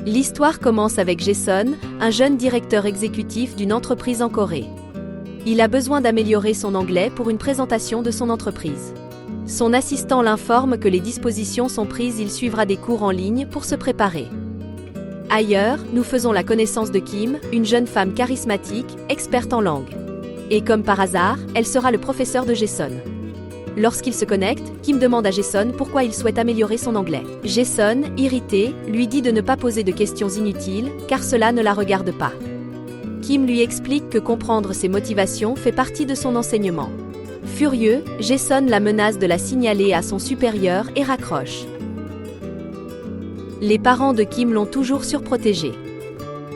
L'histoire commence avec Jason, un jeune directeur exécutif d'une entreprise en Corée. Il a besoin d'améliorer son anglais pour une présentation de son entreprise. Son assistant l'informe que les dispositions sont prises, il suivra des cours en ligne pour se préparer. Ailleurs, nous faisons la connaissance de Kim, une jeune femme charismatique, experte en langue. Et comme par hasard, elle sera le professeur de Jason. Lorsqu'ils se connectent, Kim demande à Jason pourquoi il souhaite améliorer son anglais. Jason, irrité, lui dit de ne pas poser de questions inutiles, car cela ne la regarde pas. Kim lui explique que comprendre ses motivations fait partie de son enseignement. Furieux, Jason la menace de la signaler à son supérieur et raccroche. Les parents de Kim l'ont toujours surprotégé.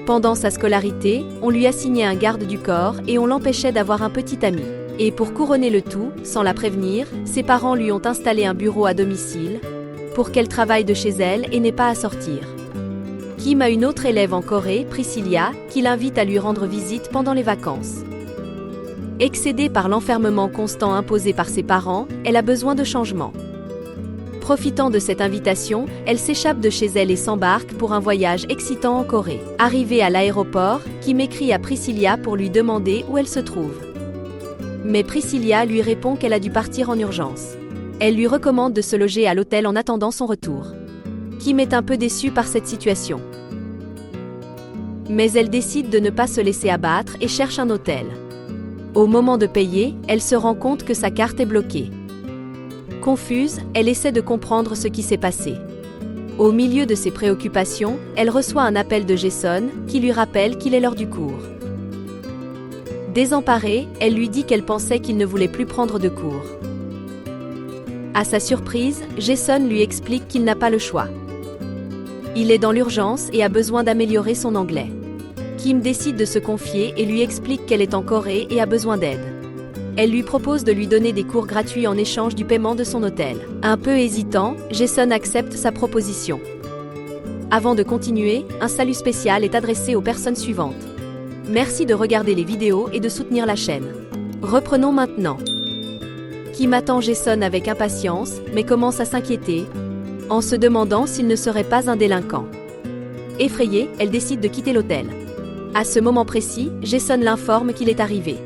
Pendant sa scolarité, on lui assignait un garde du corps et on l'empêchait d'avoir un petit ami. Et pour couronner le tout, sans la prévenir, ses parents lui ont installé un bureau à domicile pour qu'elle travaille de chez elle et n'ait pas à sortir. Kim a une autre élève en Corée, Priscilla, qui l'invite à lui rendre visite pendant les vacances. Excédée par l'enfermement constant imposé par ses parents, elle a besoin de changement. Profitant de cette invitation, elle s'échappe de chez elle et s'embarque pour un voyage excitant en Corée. Arrivée à l'aéroport, Kim écrit à Priscilla pour lui demander où elle se trouve. Mais Priscilla lui répond qu'elle a dû partir en urgence. Elle lui recommande de se loger à l'hôtel en attendant son retour. Kim est un peu déçue par cette situation. Mais elle décide de ne pas se laisser abattre et cherche un hôtel. Au moment de payer, elle se rend compte que sa carte est bloquée. Confuse, elle essaie de comprendre ce qui s'est passé. Au milieu de ses préoccupations, elle reçoit un appel de Jason, qui lui rappelle qu'il est l'heure du cours. Désemparée, elle lui dit qu'elle pensait qu'il ne voulait plus prendre de cours. À sa surprise, Jason lui explique qu'il n'a pas le choix. Il est dans l'urgence et a besoin d'améliorer son anglais. Kim décide de se confier et lui explique qu'elle est en Corée et a besoin d'aide. Elle lui propose de lui donner des cours gratuits en échange du paiement de son hôtel. Un peu hésitant, Jason accepte sa proposition. Avant de continuer, un salut spécial est adressé aux personnes suivantes. Merci de regarder les vidéos et de soutenir la chaîne. Reprenons maintenant. Kim attend Jason avec impatience, mais commence à s'inquiéter, en se demandant s'il ne serait pas un délinquant. Effrayée, elle décide de quitter l'hôtel. À ce moment précis, Jason l'informe qu'il est arrivé.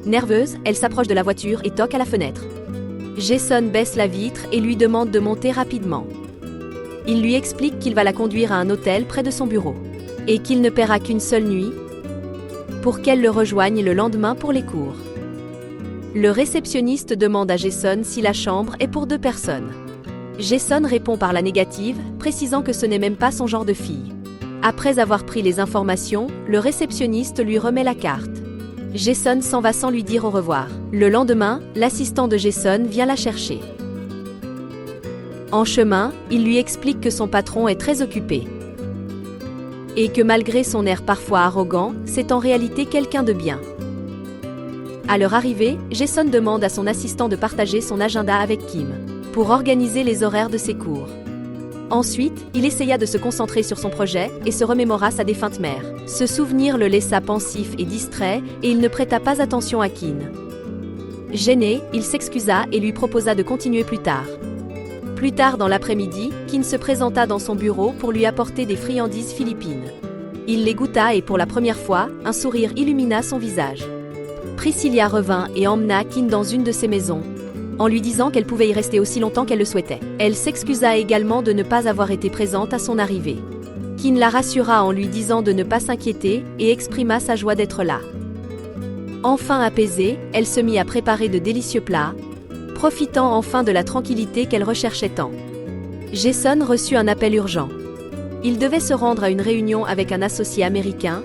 Nerveuse, elle s'approche de la voiture et toque à la fenêtre. Jason baisse la vitre et lui demande de monter rapidement. Il lui explique qu'il va la conduire à un hôtel près de son bureau. Et qu'il ne paiera qu'une seule nuit, pour qu'elle le rejoigne le lendemain pour les cours. Le réceptionniste demande à Jason si la chambre est pour 2 personnes. Jason répond par la négative, précisant que ce n'est même pas son genre de fille. Après avoir pris les informations, le réceptionniste lui remet la carte. Jason s'en va sans lui dire au revoir. Le lendemain, l'assistant de Jason vient la chercher. En chemin, il lui explique que son patron est très occupé. Et que malgré son air parfois arrogant, c'est en réalité quelqu'un de bien. À leur arrivée, Jason demande à son assistant de partager son agenda avec Kim, pour organiser les horaires de ses cours. Ensuite, il essaya de se concentrer sur son projet et se remémora sa défunte mère. Ce souvenir le laissa pensif et distrait, et il ne prêta pas attention à Kim. Gêné, il s'excusa et lui proposa de continuer plus tard. Plus tard dans l'après-midi, Kim se présenta dans son bureau pour lui apporter des friandises philippines. Il les goûta et pour la première fois, un sourire illumina son visage. Priscilla revint et emmena Kim dans une de ses maisons, en lui disant qu'elle pouvait y rester aussi longtemps qu'elle le souhaitait. Elle s'excusa également de ne pas avoir été présente à son arrivée. Kim la rassura en lui disant de ne pas s'inquiéter et exprima sa joie d'être là. Enfin apaisée, elle se mit à préparer de délicieux plats, profitant enfin de la tranquillité qu'elle recherchait tant. Jason reçut un appel urgent. Il devait se rendre à une réunion avec un associé américain,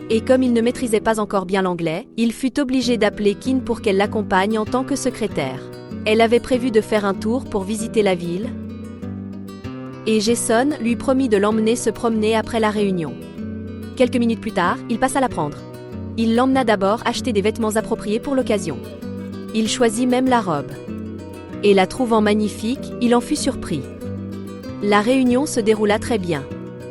et comme il ne maîtrisait pas encore bien l'anglais, il fut obligé d'appeler Kim pour qu'elle l'accompagne en tant que secrétaire. Elle avait prévu de faire un tour pour visiter la ville, et Jason lui promit de l'emmener se promener après la réunion. Quelques minutes plus tard, il passa la prendre. Il l'emmena d'abord acheter des vêtements appropriés pour l'occasion. Il choisit même la robe. Et la trouvant magnifique, il en fut surpris. La réunion se déroula très bien.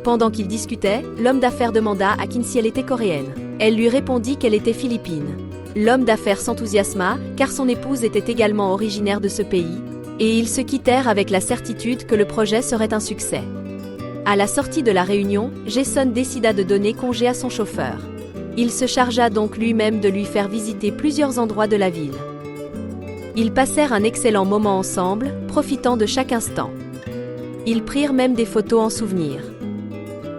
Pendant qu'ils discutaient, l'homme d'affaires demanda à Kim si elle était coréenne. Elle lui répondit qu'elle était philippine. L'homme d'affaires s'enthousiasma, car son épouse était également originaire de ce pays, et ils se quittèrent avec la certitude que le projet serait un succès. À la sortie de la réunion, Jason décida de donner congé à son chauffeur. Il se chargea donc lui-même de lui faire visiter plusieurs endroits de la ville. Ils passèrent un excellent moment ensemble, profitant de chaque instant. Ils prirent même des photos en souvenir.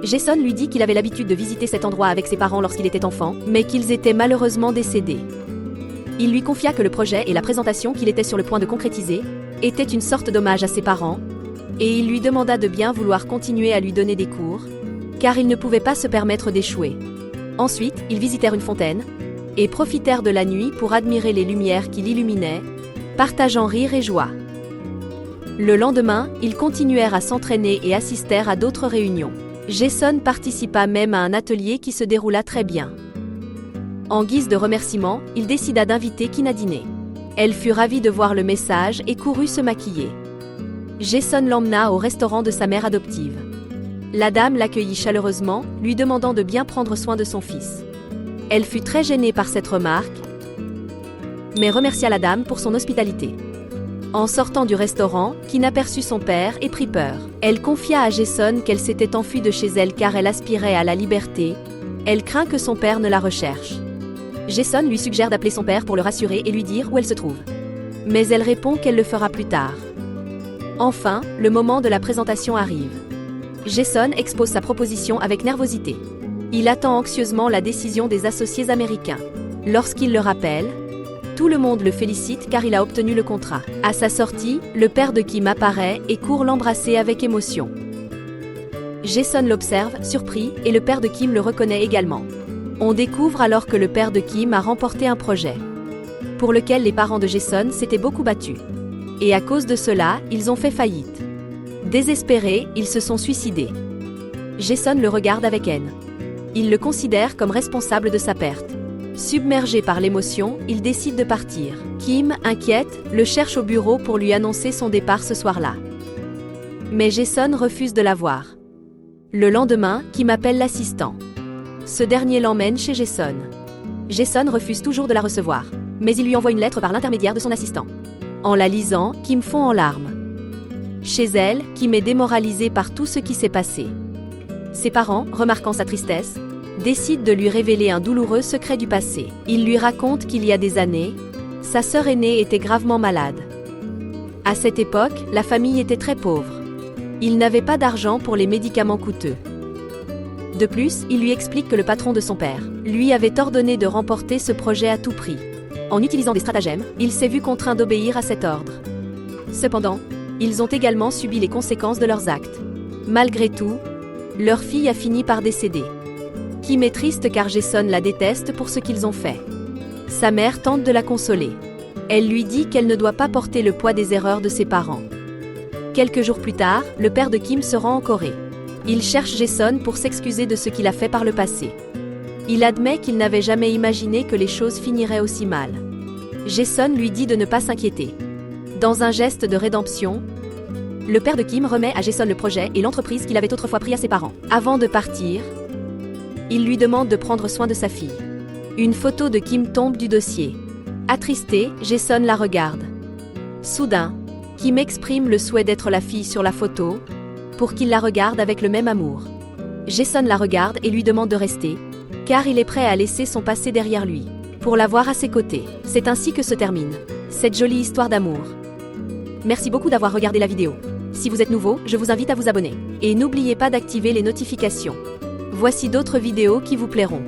Jason lui dit qu'il avait l'habitude de visiter cet endroit avec ses parents lorsqu'il était enfant, mais qu'ils étaient malheureusement décédés. Il lui confia que le projet et la présentation qu'il était sur le point de concrétiser étaient une sorte d'hommage à ses parents, et il lui demanda de bien vouloir continuer à lui donner des cours, car il ne pouvait pas se permettre d'échouer. Ensuite, ils visitèrent une fontaine, et profitèrent de la nuit pour admirer les lumières qui l'illuminaient, partageant rire et joie. Le lendemain, ils continuèrent à s'entraîner et assistèrent à d'autres réunions. Jason participa même à un atelier qui se déroula très bien. En guise de remerciement, il décida d'inviter Kim à dîner. Elle fut ravie de voir le message et courut se maquiller. Jason l'emmena au restaurant de sa mère adoptive. La dame l'accueillit chaleureusement, lui demandant de bien prendre soin de son fils. Elle fut très gênée par cette remarque, mais remercia la dame pour son hospitalité. En sortant du restaurant, Kim aperçut son père et prit peur. Elle confia à Jason qu'elle s'était enfuie de chez elle car elle aspirait à la liberté. Elle craint que son père ne la recherche. Jason lui suggère d'appeler son père pour le rassurer et lui dire où elle se trouve. Mais elle répond qu'elle le fera plus tard. Enfin, le moment de la présentation arrive. Jason expose sa proposition avec nervosité. Il attend anxieusement la décision des associés américains. Lorsqu'il le rappelle, tout le monde le félicite car il a obtenu le contrat. À sa sortie, le père de Kim apparaît et court l'embrasser avec émotion. Jason l'observe, surpris, et le père de Kim le reconnaît également. On découvre alors que le père de Kim a remporté un projet, pour lequel les parents de Jason s'étaient beaucoup battus. Et à cause de cela, ils ont fait faillite. Désespérés, ils se sont suicidés. Jason le regarde avec haine. Il le considère comme responsable de sa perte. Submergé par l'émotion, il décide de partir. Kim, inquiète, le cherche au bureau pour lui annoncer son départ ce soir-là. Mais Jason refuse de la voir. Le lendemain, Kim appelle l'assistant. Ce dernier l'emmène chez Jason. Jason refuse toujours de la recevoir, mais il lui envoie une lettre par l'intermédiaire de son assistant. En la lisant, Kim fond en larmes. Chez elle, Kim est démoralisée par tout ce qui s'est passé. Ses parents, remarquant sa tristesse, décident de lui révéler un douloureux secret du passé. Ils lui racontent qu'il y a des années, sa sœur aînée était gravement malade. À cette époque, la famille était très pauvre. Il n'avait pas d'argent pour les médicaments coûteux. De plus, il lui explique que le patron de son père lui avait ordonné de remporter ce projet à tout prix. En utilisant des stratagèmes, il s'est vu contraint d'obéir à cet ordre. Cependant, ils ont également subi les conséquences de leurs actes. Malgré tout, leur fille a fini par décéder. Kim est triste car Jason la déteste pour ce qu'ils ont fait. Sa mère tente de la consoler. Elle lui dit qu'elle ne doit pas porter le poids des erreurs de ses parents. Quelques jours plus tard, le père de Kim se rend en Corée. Il cherche Jason pour s'excuser de ce qu'il a fait par le passé. Il admet qu'il n'avait jamais imaginé que les choses finiraient aussi mal. Jason lui dit de ne pas s'inquiéter. Dans un geste de rédemption, le père de Kim remet à Jason le projet et l'entreprise qu'il avait autrefois pris à ses parents. Avant de partir, il lui demande de prendre soin de sa fille. Une photo de Kim tombe du dossier. Attristé, Jason la regarde. Soudain, Kim exprime le souhait d'être la fille sur la photo, pour qu'il la regarde avec le même amour. Jason la regarde et lui demande de rester, car il est prêt à laisser son passé derrière lui, pour l'avoir à ses côtés. C'est ainsi que se termine cette jolie histoire d'amour. Merci beaucoup d'avoir regardé la vidéo. Si vous êtes nouveau, je vous invite à vous abonner. Et n'oubliez pas d'activer les notifications. Voici d'autres vidéos qui vous plairont.